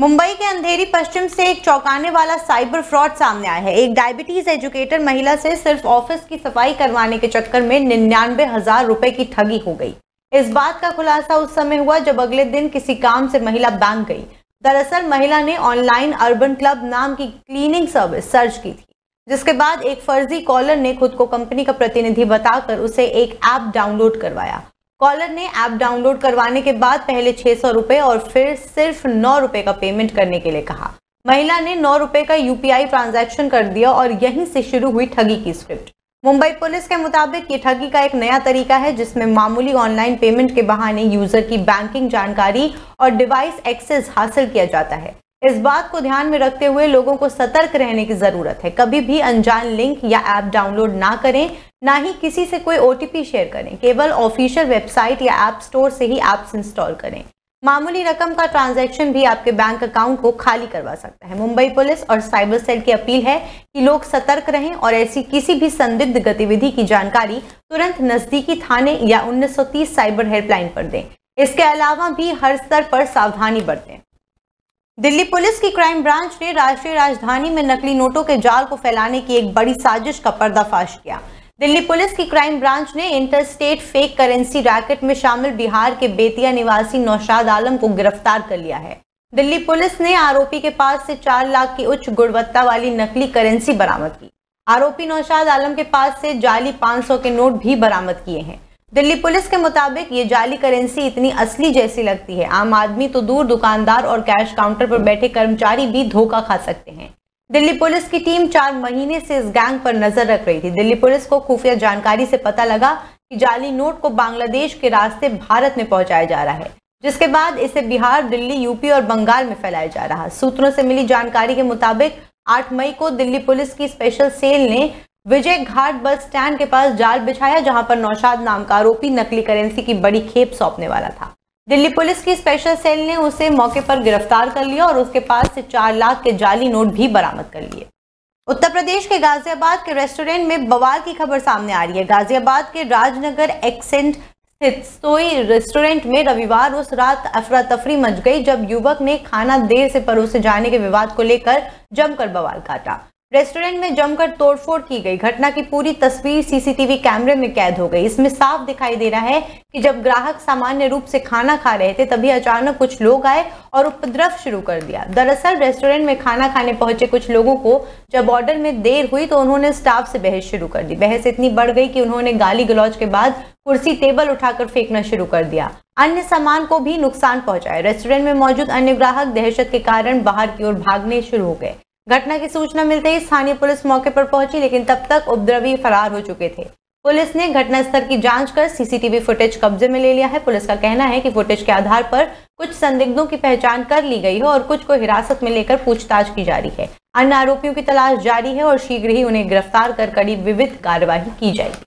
मुंबई के अंधेरी पश्चिम से एक चौंकाने वाला साइबर फ्रॉड सामने आया है। एक डायबिटीज एजुकेटर महिला से सिर्फ ऑफिस की सफाई करवाने के चक्कर में 99,000 रुपए की ठगी हो गई। इस बात का खुलासा उस समय हुआ जब अगले दिन किसी काम से महिला बैंक गई। दरअसल महिला ने ऑनलाइन अर्बन क्लब नाम की क्लीनिंग सर्विस सर्च की थी, जिसके बाद एक फर्जी कॉलर ने खुद को कंपनी का प्रतिनिधि बताकर उसे एक ऐप डाउनलोड करवाया। कॉलर ने ऐप डाउनलोड करवाने के बाद पहले 600 रुपए और फिर सिर्फ 9 रुपए का पेमेंट करने के लिए कहा। महिला ने 9 रुपए का यूपीआई ट्रांजैक्शन कर दिया और यहीं से शुरू हुई ठगी की स्क्रिप्ट। मुंबई पुलिस के मुताबिक ये ठगी का एक नया तरीका है जिसमें मामूली ऑनलाइन पेमेंट के बहाने यूजर की बैंकिंग जानकारी और डिवाइस एक्सेस हासिल किया जाता है। इस बात को ध्यान में रखते हुए लोगों को सतर्क रहने की जरूरत है। कभी भी अनजान लिंक या ऐप डाउनलोड ना करें, ना ही किसी से कोई ओटीपी शेयर करें। केवल ऑफिशियल वेबसाइट या ऐप स्टोर से ही ऐप्स इंस्टॉल करें। मामूली रकम का ट्रांजैक्शन भी आपके बैंक अकाउंट को खाली करवा सकता है। मुंबई पुलिस और साइबर सेल की अपील है कि लोग सतर्क रहें और ऐसी किसी भी संदिग्ध गतिविधि की जानकारी तुरंत नजदीकी थाने या 1930 साइबर हेल्पलाइन पर दें। इसके अलावा भी हर स्तर पर सावधानी बरतें। दिल्ली पुलिस की क्राइम ब्रांच ने राष्ट्रीय राजधानी में नकली नोटों के जाल को फैलाने की एक बड़ी साजिश का पर्दाफाश किया। दिल्ली पुलिस की क्राइम ब्रांच ने इंटरस्टेट फेक करेंसी रैकेट में शामिल बिहार के बेतिया निवासी नौशाद आलम को गिरफ्तार कर लिया है। दिल्ली पुलिस ने आरोपी के पास से 4 लाख की उच्च गुणवत्ता वाली नकली करेंसी बरामद की। आरोपी नौशाद आलम के पास से जाली 500 के नोट भी बरामद किए हैं। दिल्ली पुलिस के मुताबिक ये जाली करेंसी इतनी असली जैसी लगती है, आम आदमी तो दूर, दुकानदार और कैश काउंटर पर बैठे कर्मचारी भी धोखा खा सकते हैं। दिल्ली पुलिस की टीम 4 महीने से इस गैंग पर नजर रख रही थी। दिल्ली पुलिस को खुफिया जानकारी से पता लगा कि जाली नोट को बांग्लादेश के रास्ते भारत में पहुंचाया जा रहा है, जिसके बाद इसे बिहार, दिल्ली, यूपी और बंगाल में फैलाया जा रहा है। सूत्रों से मिली जानकारी के मुताबिक 8 मई को दिल्ली पुलिस की स्पेशल सेल ने विजय घाट बस स्टैंड के पास जाल बिछाया, जहां पर नौशाद नाम का आरोपी नकली करेंसी की बड़ी खेप सौंपने वाला था। दिल्ली पुलिस की स्पेशल सेल ने उसे मौके पर गिरफ्तार कर लिया और उसके पास से 4 लाख के जाली नोट भी बरामद कर लिए। उत्तर प्रदेश के गाजियाबाद के रेस्टोरेंट में बवाल की खबर सामने आ रही है। गाजियाबाद के राजनगर एक्सेंट स्थित सोई रेस्टोरेंट में रविवार उस रात अफरा तफरी मच गई जब युवक ने खाना देर से परोसे जाने के विवाद को लेकर जमकर बवाल काटा। रेस्टोरेंट में जमकर तोड़फोड़ की गई। घटना की पूरी तस्वीर सीसीटीवी कैमरे में कैद हो गई। इसमें साफ दिखाई दे रहा है कि जब ग्राहक सामान्य रूप से खाना खा रहे थे तभी अचानक कुछ लोग आए और उपद्रव शुरू कर दिया। दरअसल रेस्टोरेंट में खाना खाने पहुंचे कुछ लोगों को जब ऑर्डर में देर हुई तो उन्होंने स्टाफ से बहस शुरू कर दी। बहस इतनी बढ़ गई कि उन्होंने गाली गलौज के बाद कुर्सी टेबल उठाकर फेंकना शुरू कर दिया। अन्य सामान को भी नुकसान पहुंचाया। रेस्टोरेंट में मौजूद अन्य ग्राहक दहशत के कारण बाहर की ओर भागने शुरू हो गए। घटना की सूचना मिलते ही स्थानीय पुलिस मौके पर पहुंची, लेकिन तब तक उपद्रवी फरार हो चुके थे। पुलिस ने घटनास्थल की जांच कर सीसीटीवी फुटेज कब्जे में ले लिया है। पुलिस का कहना है कि फुटेज के आधार पर कुछ संदिग्धों की पहचान कर ली गई है और कुछ को हिरासत में लेकर पूछताछ की जा रही है। अन्य आरोपियों की तलाश जारी है और शीघ्र ही उन्हें गिरफ्तार कर कड़ी विविध कार्यवाही की जाएगी।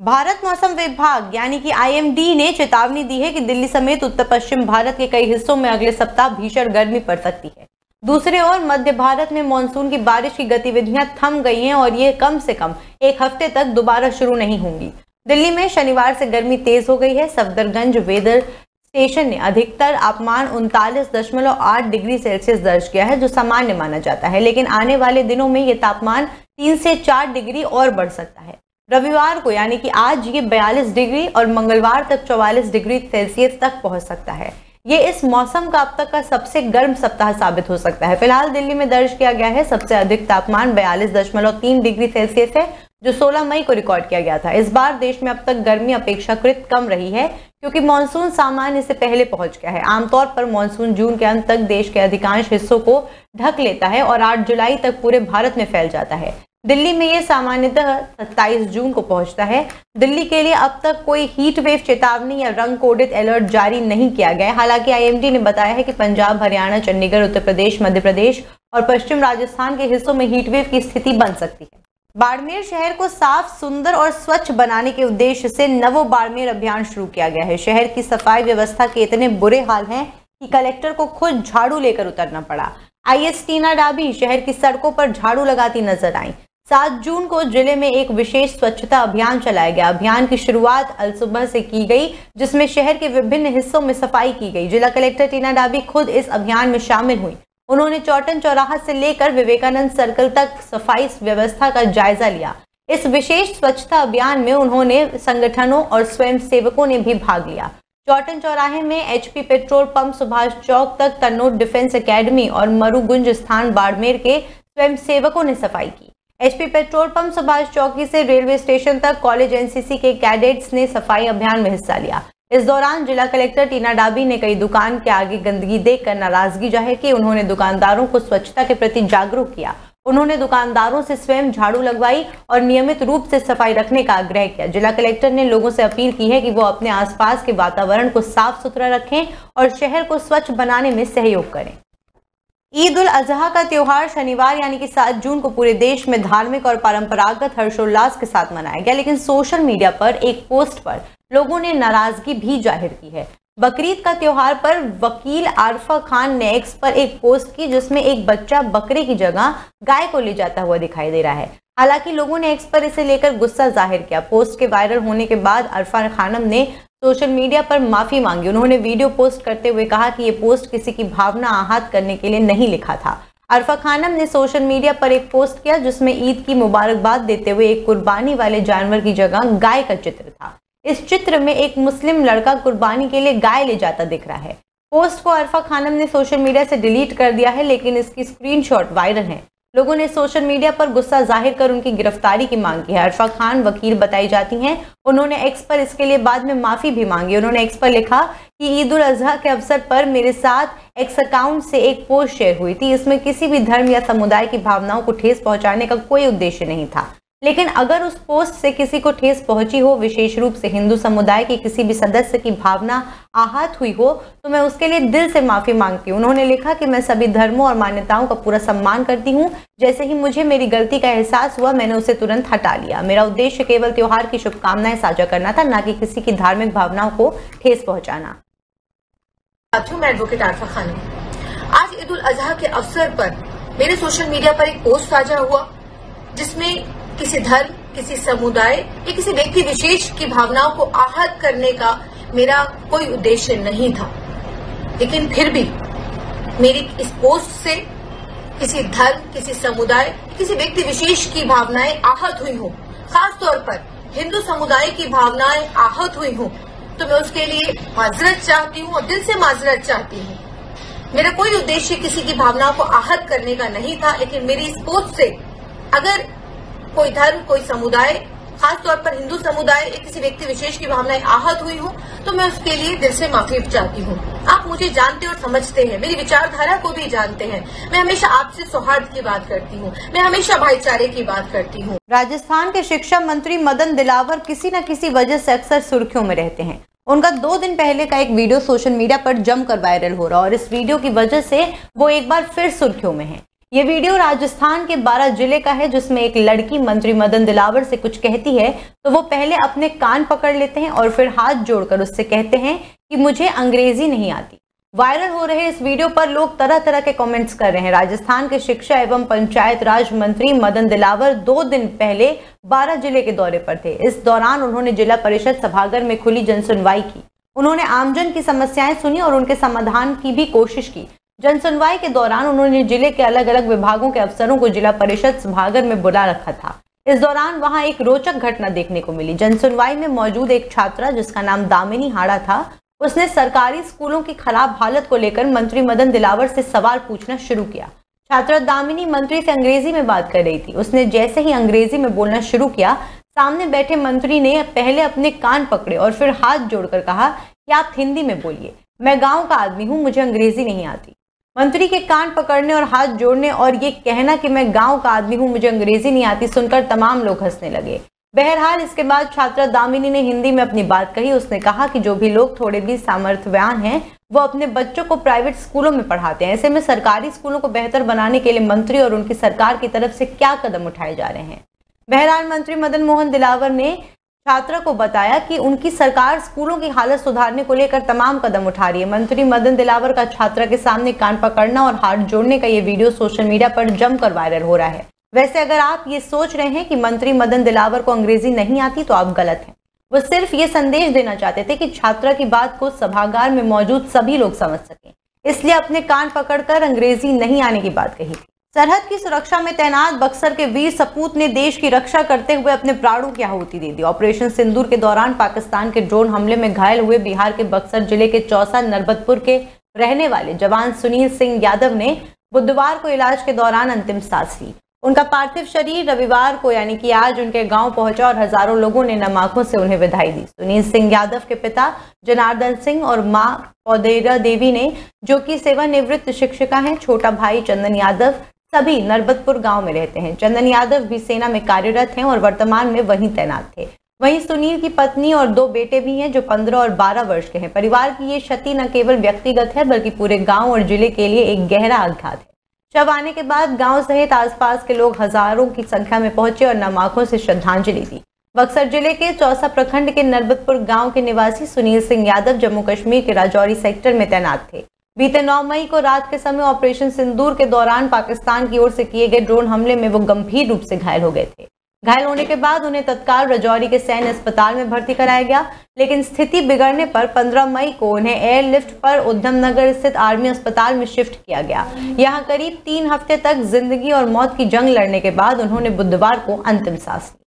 भारत मौसम विभाग यानी कि IMD ने चेतावनी दी है कि दिल्ली समेत उत्तर पश्चिम भारत के कई हिस्सों में अगले सप्ताह भीषण गर्मी पड़ सकती है। दूसरी ओर मध्य भारत में मानसून की बारिश की गतिविधियां थम गई हैं और ये कम से कम 1 हफ्ते तक दोबारा शुरू नहीं होंगी। दिल्ली में शनिवार से गर्मी तेज हो गई है। सफदरगंज वेदर स्टेशन ने अधिकतर तापमान 39.8 डिग्री सेल्सियस दर्ज किया है, जो सामान्य माना जाता है, लेकिन आने वाले दिनों में ये तापमान 3 से 4 डिग्री और बढ़ सकता है। रविवार को यानी कि आज ये 42 डिग्री और मंगलवार तक 44 डिग्री सेल्सियस तक पहुंच सकता है। ये इस मौसम का अब तक का सबसे गर्म सप्ताह साबित हो सकता है। फिलहाल दिल्ली में दर्ज किया गया है सबसे अधिक तापमान 42.3 डिग्री सेल्सियस है, जो 16 मई को रिकॉर्ड किया गया था। इस बार देश में अब तक गर्मी अपेक्षाकृत कम रही है क्योंकि मानसून सामान्य से पहले पहुंच गया है। आमतौर पर मानसून जून के अंत तक देश के अधिकांश हिस्सों को ढक लेता है और 8 जुलाई तक पूरे भारत में फैल जाता है। दिल्ली में ये सामान्यतः 27 जून को पहुंचता है। दिल्ली के लिए अब तक कोई हीट वेव चेतावनी या रंग कोडित अलर्ट जारी नहीं किया गया। हालांकि IMD ने बताया है कि पंजाब, हरियाणा, चंडीगढ़, उत्तर प्रदेश, मध्य प्रदेश और पश्चिम राजस्थान के हिस्सों में हीट वेव की स्थिति बन सकती है। बाड़मेर शहर को साफ, सुंदर और स्वच्छ बनाने के उद्देश्य से नवो बाड़मेर अभियान शुरू किया गया है। शहर की सफाई व्यवस्था के इतने बुरे हाल हैं कि कलेक्टर को खुद झाड़ू लेकर उतरना पड़ा। IS टीना डाबी शहर की सड़कों पर झाड़ू लगाती नजर आई। 7 जून को जिले में एक विशेष स्वच्छता अभियान चलाया गया। अभियान की शुरुआत अलसुबह से की गई, जिसमें शहर के विभिन्न हिस्सों में सफाई की गई। जिला कलेक्टर टीना डाबी खुद इस अभियान में शामिल हुई। उन्होंने चौटन चौराहा से लेकर विवेकानंद सर्कल तक सफाई व्यवस्था का जायजा लिया। इस विशेष स्वच्छता अभियान में उन्होंने संगठनों और स्वयं सेवकों ने भी भाग लिया। चौटन चौराहे में HP petrol pump, Subhash Chowk तक तन्नोट डिफेंस एकेडमी और मरुगुंज स्थान बाड़मेर के स्वयं सेवकों ने सफाई की। HP पेट्रोल पंप, सुभाष चौकी से रेलवे स्टेशन तक कॉलेज NCC के कैडेट्स ने सफाई अभियान में हिस्सा लिया। इस दौरान जिला कलेक्टर टीना डाबी ने कई दुकान के आगे गंदगी देखकर नाराजगी जाहिर की। उन्होंने दुकानदारों को स्वच्छता के प्रति जागरूक किया। उन्होंने दुकानदारों से स्वयं झाड़ू लगवाई और नियमित रूप से सफाई रखने का आग्रह किया। जिला कलेक्टर ने लोगों से अपील की है कि वो अपने आसपास के वातावरण को साफ सुथरा रखें और शहर को स्वच्छ बनाने में सहयोग करें। ईद उल अजहा का त्योहार शनिवार यानी कि 7 जून को पूरे देश में धार्मिक और परंपरागत हर्षोल्लास के साथ मनाया गया, लेकिन सोशल मीडिया पर एक पोस्ट पर लोगों ने नाराजगी भी जाहिर की है। बकरीद का त्योहार पर वकील आरफा खान ने एक्स पर एक पोस्ट की, जिसमें एक बच्चा बकरे की जगह गाय को ले जाता हुआ दिखाई दे रहा है। हालांकि लोगों ने एक्स पर इसे लेकर गुस्सा जाहिर किया। पोस्ट के वायरल होने के बाद अरफा खानम ने सोशल मीडिया पर माफी मांगी। उन्होंने वीडियो पोस्ट करते हुए कहा कि ये पोस्ट किसी की भावना आहत करने के लिए नहीं लिखा था। अरफा खानम ने सोशल मीडिया पर एक पोस्ट किया, जिसमें ईद की मुबारकबाद देते हुए एक कुर्बानी वाले जानवर की जगह गाय का चित्र था। इस चित्र में एक मुस्लिम लड़का कुर्बानी के लिए गाय ले जाता दिख रहा है। पोस्ट को अरफा खानम ने सोशल मीडिया से डिलीट कर दिया है, लेकिन इसकी स्क्रीनशॉट वायरल है। लोगों ने सोशल मीडिया पर गुस्सा जाहिर कर उनकी गिरफ्तारी की मांग की है। अरफा खान वकील बताई जाती हैं। उन्होंने एक्स पर इसके लिए बाद में माफी भी मांगी। उन्होंने एक्स पर लिखा कि ईद उल अजहा के अवसर पर मेरे साथ एक्स अकाउंट से एक पोस्ट शेयर हुई थी। इसमें किसी भी धर्म या समुदाय की भावनाओं को ठेस पहुंचाने का कोई उद्देश्य नहीं था, लेकिन अगर उस पोस्ट से किसी को ठेस पहुंची हो, विशेष रूप से हिंदू समुदाय के किसी भी सदस्य की भावना आहत हुई हो, तो मैं उसके लिए दिल से माफी मांगती हूँ। उन्होंने लिखा कि मैं सभी धर्मों और मान्यताओं का पूरा सम्मान करती हूँ। जैसे ही मुझे मेरी गलती का एहसास हुआ, मैंने उसे तुरंत हटा लिया। मेरा उद्देश्य केवल त्योहार की शुभकामनाएं साझा करना था, न कि किसी की धार्मिक भावनाओं को ठेस पहुंचाना। मैं एडवोकेट आरफा खान हूं। आज ईद उल अजहा के अवसर पर मेरे सोशल मीडिया पर एक पोस्ट साझा हुआ, जिसमें किसी धर्म, किसी समुदाय या किसी व्यक्ति विशेष की भावनाओं को आहत करने का मेरा कोई उद्देश्य नहीं था। लेकिन फिर भी मेरी इस पोस्ट से किसी धर्म, किसी समुदाय, किसी व्यक्ति विशेष की भावनाएं आहत हुई हो, खास तौर पर हिंदू समुदाय की भावनाएं आहत हुई हो, तो मैं उसके लिए माजरत चाहती हूँ और दिल से माजरत चाहती हूँ। मेरा कोई उद्देश्य किसी की भावनाओं को आहत करने का नहीं था, लेकिन मेरी इस पोस्ट से अगर कोई धर्म, कोई समुदाय, खास तौर पर हिंदू समुदाय या किसी व्यक्ति विशेष की भावनाएं आहत हुई हो, तो मैं उसके लिए दिल से माफी चाहती हूँ। आप मुझे जानते और समझते हैं, मेरी विचारधारा को भी जानते हैं। मैं हमेशा आपसे सौहार्द की बात करती हूँ, मैं हमेशा भाईचारे की बात करती हूँ। राजस्थान के शिक्षा मंत्री मदन दिलावर किसी न किसी वजह से अक्सर सुर्खियों में रहते हैं। उनका 2 दिन पहले का एक वीडियो सोशल मीडिया पर जमकर वायरल हो रहा है और इस वीडियो की वजह से वो एक बार फिर सुर्खियों में है। ये वीडियो राजस्थान के 12 जिले का है, जिसमें एक लड़की मंत्री मदन दिलावर से कुछ कहती है तो वो पहले अपने कान पकड़ लेते हैं और फिर हाथ जोड़कर उससे कहते हैं कि मुझे अंग्रेजी नहीं आती। वायरल हो रहे इस वीडियो पर लोग तरह तरह के कमेंट्स कर रहे हैं। राजस्थान के शिक्षा एवं पंचायत राज मंत्री मदन दिलावर 2 दिन पहले 12 जिले के दौरे पर थे। इस दौरान उन्होंने जिला परिषद सभागार में खुली जनसुनवाई की। उन्होंने आमजन की समस्याएं सुनी और उनके समाधान की भी कोशिश की। जनसुनवाई के दौरान उन्होंने जिले के अलग अलग विभागों के अफसरों को जिला परिषद सभागार में बुला रखा था। इस दौरान वहां एक रोचक घटना देखने को मिली। जनसुनवाई में मौजूद एक छात्रा, जिसका नाम दामिनी हाड़ा था, उसने सरकारी स्कूलों की खराब हालत को लेकर मंत्री मदन दिलावर से सवाल पूछना शुरू किया। छात्रा दामिनी मंत्री से अंग्रेजी में बात कर रही थी। उसने जैसे ही अंग्रेजी में बोलना शुरू किया, सामने बैठे मंत्री ने पहले अपने कान पकड़े और फिर हाथ जोड़कर कहा कि आप हिंदी में बोलिए, मैं गाँव का आदमी हूँ, मुझे अंग्रेजी नहीं आती। मंत्री के कान पकड़ने और हाथ जोड़ने और ये कहना कि मैं गांव का आदमी हूं, मुझे अंग्रेजी नहीं आती, सुनकर तमाम लोग हंसने लगे। बहरहाल इसके बाद छात्रा दामिनी ने हिंदी में अपनी बात कही। उसने कहा कि जो भी लोग थोड़े भी सामर्थ्यवान हैं वो अपने बच्चों को प्राइवेट स्कूलों में पढ़ाते हैं। ऐसे में सरकारी स्कूलों को बेहतर बनाने के लिए मंत्री और उनकी सरकार की तरफ से क्या कदम उठाए जा रहे हैं। बहरहाल मंत्री मदन मोहन दिलावर ने छात्रा को बताया कि उनकी सरकार स्कूलों की हालत सुधारने को लेकर तमाम कदम उठा रही है। मंत्री मदन दिलावर का छात्रा के सामने कान पकड़ना और हाथ जोड़ने का ये वीडियो सोशल मीडिया पर जमकर वायरल हो रहा है। वैसे अगर आप ये सोच रहे हैं कि मंत्री मदन दिलावर को अंग्रेजी नहीं आती तो आप गलत हैं। वो सिर्फ ये संदेश देना चाहते थे कि छात्रा की बात को सभागार में मौजूद सभी लोग समझ सकें, इसलिए अपने कान पकड़कर अंग्रेजी नहीं आने की बात कही। सरहद की सुरक्षा में तैनात बक्सर के वीर सपूत ने देश की रक्षा करते हुए अपने प्राणों की आहुति दे दी। ऑपरेशन सिंदूर के दौरान पाकिस्तान के ड्रोन हमले में घायल हुए बिहार के बक्सर जिले के चौसा नरबतपुर के रहने वाले जवान सुनील सिंह यादव ने बुधवार को इलाज के दौरान अंतिम सांस ली। उनका पार्थिव शरीर रविवार को यानी कि आज उनके गांव पहुंचा और हजारों लोगों ने नम आंखों से उन्हें विदाई दी। सुनील सिंह यादव के पिता जनार्दन सिंह और मां पौदेरा देवी ने, जो कि सेवानिवृत्त शिक्षिका हैं, छोटा भाई चंदन यादव सभी नरबतपुर गांव में रहते हैं। चंदन यादव भी सेना में कार्यरत हैं और वर्तमान में वहीं तैनात थे। वहीं सुनील की पत्नी और 2 बेटे भी हैं जो 15 और 12 वर्ष के हैं। परिवार की ये क्षति न केवल व्यक्तिगत है बल्कि पूरे गांव और जिले के लिए एक गहरा आघात है। शव आने के बाद गांव सहित आसपास के लोग हजारों की संख्या में पहुंचे और नम आंखों से श्रद्धांजलि दी। बक्सर जिले के चौसा प्रखंड के नरबतपुर गांव के निवासी सुनील सिंह यादव जम्मू कश्मीर के राजौरी सेक्टर में तैनात थे। बीते 9 मई को रात के समय ऑपरेशन सिंदूर के दौरान पाकिस्तान की ओर से किए गए ड्रोन हमले में वो गंभीर रूप से घायल हो गए थे। घायल होने के बाद उन्हें तत्काल राजौरी के सैन्य अस्पताल में भर्ती कराया गया, लेकिन स्थिति बिगड़ने पर 15 मई को उन्हें एयरलिफ्ट पर उधम नगर स्थित आर्मी अस्पताल में शिफ्ट किया गया। यहां करीब 3 हफ्ते तक जिंदगी और मौत की जंग लड़ने के बाद उन्होंने बुधवार को अंतिम सांस ली।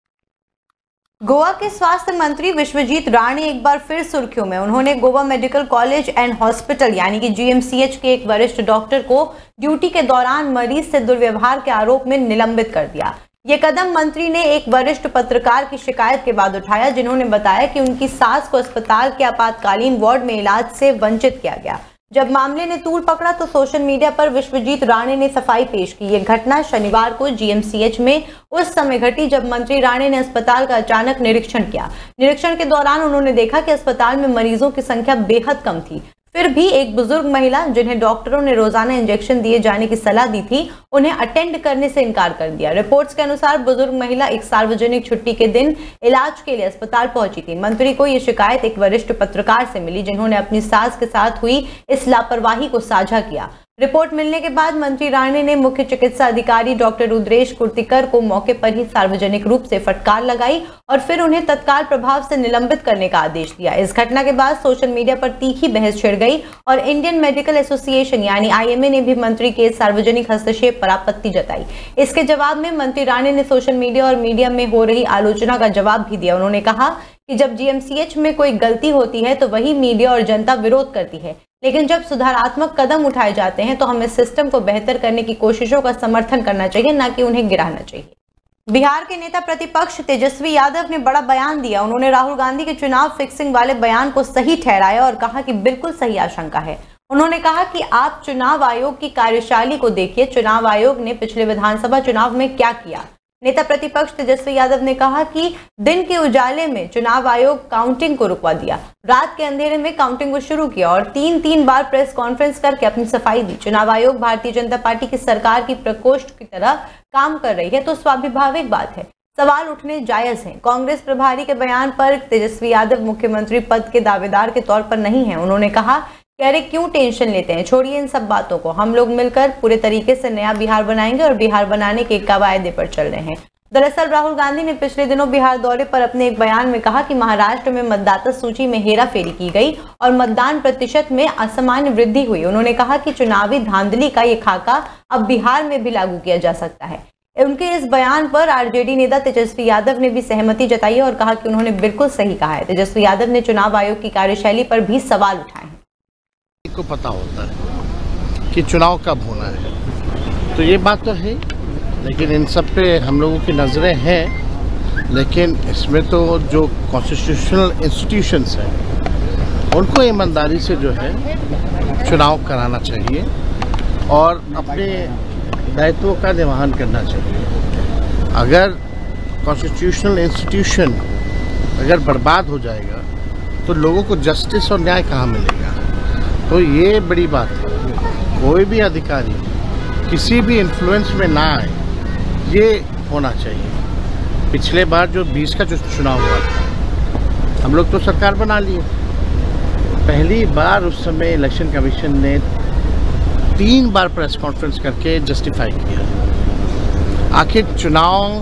गोवा के स्वास्थ्य मंत्री विश्वजीत राणे एक बार फिर सुर्खियों में। उन्होंने Goa medical college and hospital यानी कि GMCH के एक वरिष्ठ डॉक्टर को ड्यूटी के दौरान मरीज से दुर्व्यवहार के आरोप में निलंबित कर दिया। ये कदम मंत्री ने एक वरिष्ठ पत्रकार की शिकायत के बाद उठाया, जिन्होंने बताया कि उनकी सास को अस्पताल के आपातकालीन वार्ड में इलाज से वंचित किया गया। जब मामले ने तूल पकड़ा तो सोशल मीडिया पर विश्वजीत राणे ने सफाई पेश की। ये घटना शनिवार को GMCH में उस समय घटी जब मंत्री राणे ने अस्पताल का अचानक निरीक्षण किया। निरीक्षण के दौरान उन्होंने देखा कि अस्पताल में मरीजों की संख्या बेहद कम थी। फिर भी एक बुजुर्ग महिला, जिन्हें डॉक्टरों ने रोजाना इंजेक्शन दिए जाने की सलाह दी थी, उन्हें अटेंड करने से इनकार कर दिया। रिपोर्ट्स के अनुसार बुजुर्ग महिला एक सार्वजनिक छुट्टी के दिन इलाज के लिए अस्पताल पहुंची थी। मंत्री को यह शिकायत एक वरिष्ठ पत्रकार से मिली, जिन्होंने अपनी सास के साथ हुई इस लापरवाही को साझा किया। रिपोर्ट मिलने के बाद मंत्री राणे ने मुख्य चिकित्सा अधिकारी डॉक्टर रुद्रेश कुर्तिकर को मौके पर ही सार्वजनिक रूप से फटकार लगाई और फिर उन्हें तत्काल प्रभाव से निलंबित करने का आदेश दिया। इस घटना के बाद सोशल मीडिया पर तीखी बहस छिड़ गई और इंडियन मेडिकल एसोसिएशन यानी IMA ने भी मंत्री के सार्वजनिक हस्तक्षेप पर आपत्ति जताई। इसके जवाब में मंत्री राणे ने सोशल मीडिया और मीडिया में हो रही आलोचना का जवाब भी दिया। उन्होंने कहा कि जब GMCH में कोई गलती होती है तो वही मीडिया और जनता विरोध करती है, लेकिन जब सुधारात्मक कदम उठाए जाते हैं तो हमें सिस्टम को बेहतर करने की कोशिशों का समर्थन करना चाहिए, न कि उन्हें गिराना चाहिए। बिहार के नेता प्रतिपक्ष तेजस्वी यादव ने बड़ा बयान दिया। उन्होंने राहुल गांधी के चुनाव फिक्सिंग वाले बयान को सही ठहराया और कहा कि बिल्कुल सही आशंका है। उन्होंने कहा कि आप चुनाव आयोग की कार्यशैली को देखिए, चुनाव आयोग ने पिछले विधानसभा चुनाव में क्या किया। नेता प्रतिपक्ष तेजस्वी यादव ने कहा कि दिन के उजाले में चुनाव आयोग काउंटिंग को रुकवा दिया, रात के अंधेरे में काउंटिंग को शुरू किया और 3 बार प्रेस कॉन्फ्रेंस करके अपनी सफाई दी। चुनाव आयोग भारतीय जनता पार्टी की सरकार की प्रकोष्ठ की तरह काम कर रही है तो स्वाभाविक बात है, सवाल उठने जायज हैं। कांग्रेस प्रभारी के बयान पर तेजस्वी यादव मुख्यमंत्री पद के दावेदार के तौर पर नहीं है। उन्होंने कहा कि अरे क्यों टेंशन लेते हैं, छोड़िए इन सब बातों को, हम लोग मिलकर पूरे तरीके से नया बिहार बनाएंगे और बिहार बनाने के वायदे पर चल रहे हैं। दरअसल राहुल गांधी ने पिछले दिनों बिहार दौरे पर अपने एक बयान में कहा कि महाराष्ट्र में मतदाता सूची में हेराफेरी की गई और मतदान प्रतिशत में असामान्य वृद्धि हुई। उन्होंने कहा कि चुनावी धांधली का ये खाका अब बिहार में भी लागू किया जा सकता है। उनके इस बयान पर RJD नेता तेजस्वी यादव ने भी सहमति जताई और कहा कि उन्होंने बिल्कुल सही कहा है। तेजस्वी यादव ने चुनाव आयोग की कार्यशैली पर भी सवाल उठाए हैं। को पता होता है कि चुनाव कब होना है, तो ये बात तो है, लेकिन इन सब पे हम लोगों की नज़रें हैं। लेकिन इसमें तो जो कॉन्स्टिट्यूशनल इंस्टीट्यूशंस हैं उनको ईमानदारी से जो है चुनाव कराना चाहिए और अपने दायित्वों का निर्वहन करना चाहिए। अगर कॉन्स्टिट्यूशनल इंस्टीट्यूशन अगर बर्बाद हो जाएगा तो लोगों को जस्टिस और न्याय कहाँ मिलेगा। तो ये बड़ी बात है, कोई भी अधिकारी किसी भी इन्फ्लुएंस में ना आए, ये होना चाहिए। पिछले बार जो 20 का जो चुनाव हुआ था, हम लोग तो सरकार बना लिए, पहली बार उस समय इलेक्शन कमीशन ने 3 बार प्रेस कॉन्फ्रेंस करके जस्टिफाई किया। आखिर चुनाव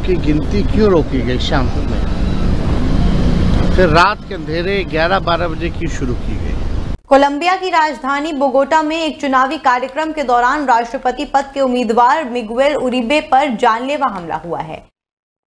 की गिनती क्यों रोकी गई शाम में, फिर रात के अंधेरे 11-12 बजे की शुरू की गई। कोलंबिया की राजधानी बोगोटा में एक चुनावी कार्यक्रम के दौरान राष्ट्रपति पद के उम्मीदवार मिगुएल उरिबे पर जानलेवा हमला हुआ है।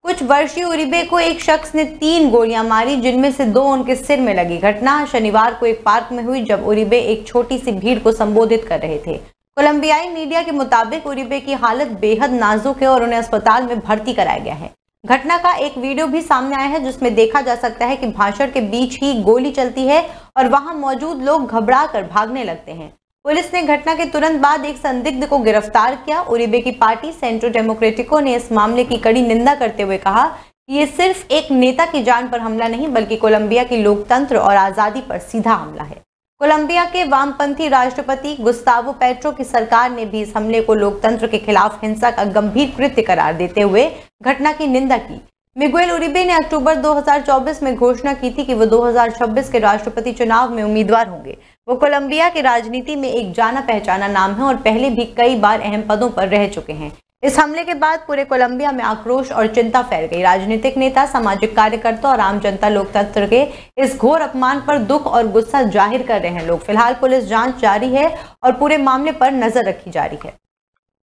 कुछ वर्षीय उरिबे को एक शख्स ने 3 गोलियां मारी, जिनमें से 2 उनके सिर में लगी। घटना शनिवार को एक पार्क में हुई, जब उरिबे एक छोटी सी भीड़ को संबोधित कर रहे थे। कोलंबियाई मीडिया के मुताबिक उरिबे की हालत बेहद नाजुक है और उन्हें अस्पताल में भर्ती कराया गया है। घटना का एक वीडियो भी सामने आया है, जिसमें देखा जा सकता है कि भाषण के बीच ही गोली चलती है और वहां मौजूद लोग घबरा कर भागने लगते हैं। पुलिस ने घटना के तुरंत बाद एक संदिग्ध को गिरफ्तार किया। उरिबे की पार्टी सेंट्रो डेमोक्रेटिको ने इस मामले की कड़ी निंदा करते हुए कहा कि ये सिर्फ एक नेता की जान पर हमला नहीं, बल्कि कोलंबिया की लोकतंत्र और आजादी पर सीधा हमला है। कोलंबिया के वामपंथी राष्ट्रपति गुस्तावो पेट्रो की सरकार ने भी इस हमले को लोकतंत्र के खिलाफ हिंसा का गंभीर कृत्य करार देते हुए घटना की निंदा की। मिगुएल उरिबे ने अक्टूबर 2024 में घोषणा की थी कि वो 2026 के राष्ट्रपति चुनाव में उम्मीदवार होंगे। वो कोलंबिया की राजनीति में एक जाना पहचाना नाम है और पहले भी कई बार अहम पदों पर रह चुके हैं। इस हमले के बाद पूरे कोलंबिया में आक्रोश और चिंता फैल गई। राजनीतिक नेता, सामाजिक कार्यकर्ता और आम जनता लोकतंत्र के इस घोर अपमान पर दुख और गुस्सा जाहिर कर रहे हैं लोग। फिलहाल पुलिस जांच जारी है और पूरे मामले पर नजर रखी जा रही है।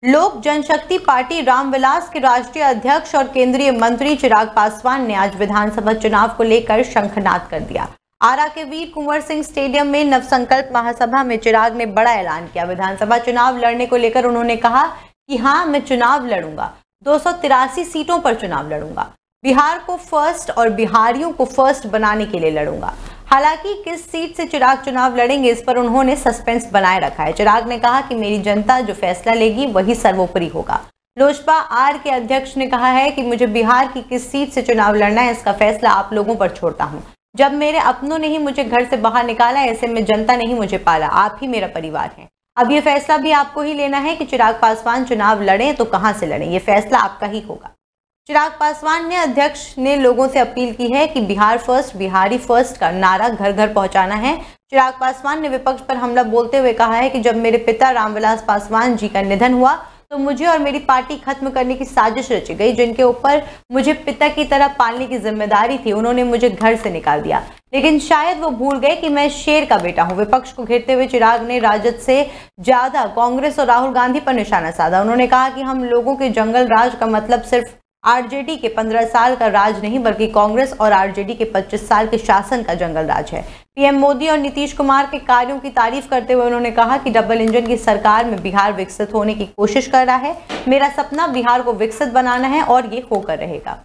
लोक जनशक्ति पार्टी रामविलास के राष्ट्रीय अध्यक्ष और केंद्रीय मंत्री चिराग पासवान ने आज विधानसभा चुनाव को लेकर शंखनाद कर दिया। आरा के वीर कुंवर सिंह स्टेडियम में नवसंकल्प महासभा में चिराग ने बड़ा ऐलान किया। विधानसभा चुनाव लड़ने को लेकर उन्होंने कहा कि हाँ, मैं चुनाव लड़ूंगा, 283 सीटों पर चुनाव लड़ूंगा, बिहार को फर्स्ट और बिहारियों को फर्स्ट बनाने के लिए लड़ूंगा। हालांकि किस सीट से चिराग चुनाव लड़ेंगे, इस पर उन्होंने सस्पेंस बनाए रखा है। चिराग ने कहा कि मेरी जनता जो फैसला लेगी वही सर्वोपरि होगा। लोजपा आर के अध्यक्ष ने कहा है कि मुझे बिहार की किस सीट से चुनाव लड़ना है, इसका फैसला आप लोगों पर छोड़ता हूं। जब मेरे अपनों ने ही मुझे घर से बाहर निकाला, ऐसे में जनता ने ही मुझे पाला, आप ही मेरा परिवार है। अब ये फैसला भी आपको ही लेना है कि चिराग पासवान चुनाव लड़ें तो कहां से लड़ें, ये फैसला आपका ही होगा। चिराग पासवान ने अध्यक्ष ने लोगों से अपील की है कि बिहार फर्स्ट, बिहारी फर्स्ट का नारा घर घर पहुंचाना है। चिराग पासवान ने विपक्ष पर हमला बोलते हुए कहा है कि जब मेरे पिता रामविलास पासवान जी का निधन हुआ तो मुझे और मेरी पार्टी खत्म करने की साजिश रची गई, जिनके ऊपर मुझे पिता की तरह पालने की जिम्मेदारी थी। उन्होंने मुझे घर से निकाल दिया, लेकिन शायद वो भूल गए कि मैं शेर का बेटा हूं। विपक्ष को घेरते हुए चिराग ने राजद से ज्यादा कांग्रेस और राहुल गांधी पर निशाना साधा। उन्होंने कहा कि हम लोगों के जंगल राज का मतलब सिर्फ आरजेडी के 15 साल का राज नहीं, बल्कि कांग्रेस और आरजेडी के 25 साल के शासन का जंगल राज है। पीएम मोदी और नीतीश कुमार के कार्यों की तारीफ करते हुए उन्होंने कहा कि डबल इंजन की सरकार में बिहार विकसित होने की कोशिश कर रहा है। मेरा सपना बिहार को विकसित बनाना है और ये होकर रहेगा।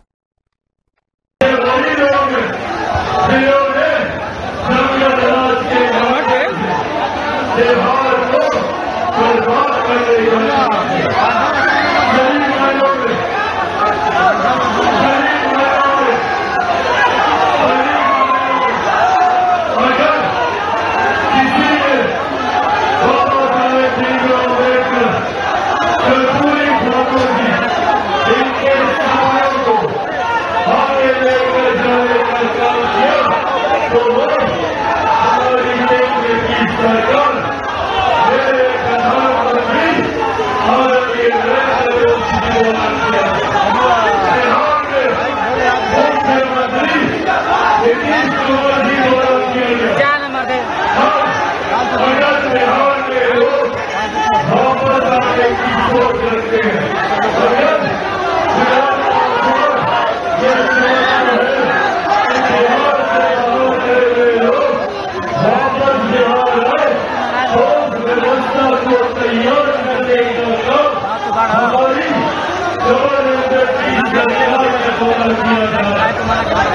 हमारी